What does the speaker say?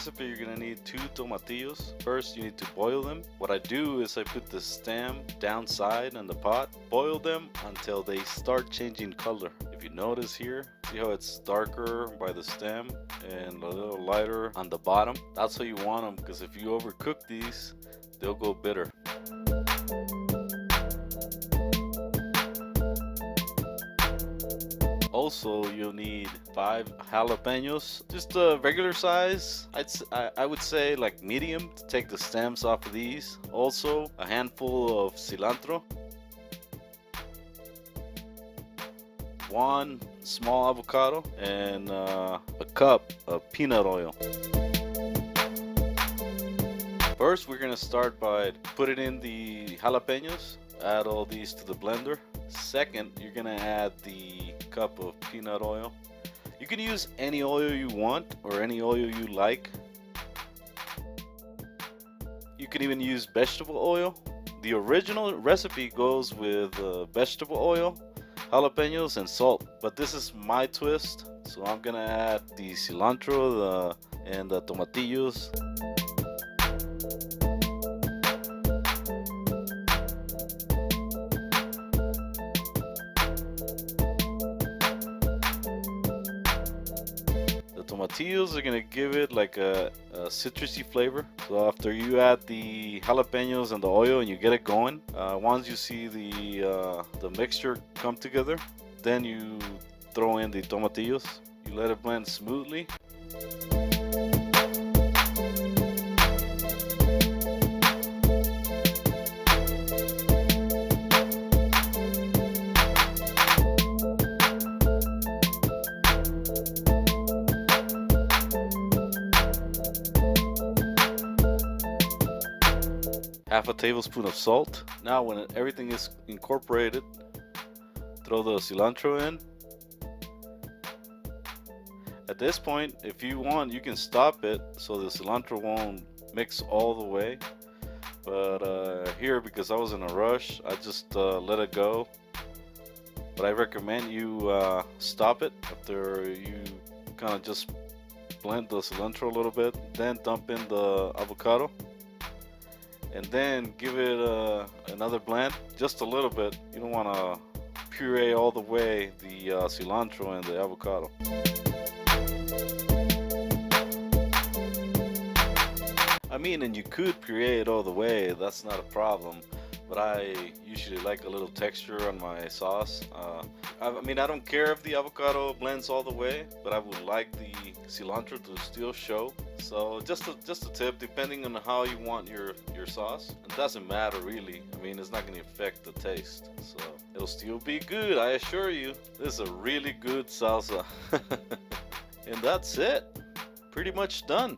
recipe, you're gonna need 2 tomatillos. First, you need to boil them. What I do is I put the stem downside in the pot, boil them until they start changing color. If you notice here, see how it's darker by the stem and a little lighter on the bottom? That's how you want them, because if you overcook these, they'll go bitter. Also, you'll need 5 jalapeños, just a regular size. I would say like medium, to take the stems off of these. Also, a handful of cilantro, 1 small avocado, and a cup of peanut oil. First, we're gonna start by putting in the jalapeños. Add all these to the blender. Second, you're gonna add the cup of peanut oil. You can use any oil you want or any oil you like. You can even use vegetable oil. The original recipe goes with vegetable oil, jalapeños, and salt, but this is my twist, so I'm gonna add the cilantro and the tomatillos. Tomatillos are gonna give it like a citrusy flavor. So after you add the jalapeños and the oil and you get it going, once you see the mixture come together, then you throw in the tomatillos. You let it blend smoothly. Half a tablespoon of salt. Now when everything is incorporated, throw the cilantro in. At this point, if you want, you can stop it so the cilantro won't mix all the way. But here, because I was in a rush, I just let it go. But I recommend you stop it after you kind of just blend the cilantro a little bit. Then dump in the avocado. And then give it another blend, just a little bit. You don't want to puree all the way the cilantro and the avocado. I mean, and you could puree it all the way, that's not a problem. But I usually like a little texture on my sauce. I mean, I don't care if the avocado blends all the way, but I would like the cilantro to still show. So just a tip, depending on how you want your sauce. It doesn't matter really. I mean, it's not going to affect the taste. So it'll still be good, I assure you. This is a really good salsa. And that's it. Pretty much done.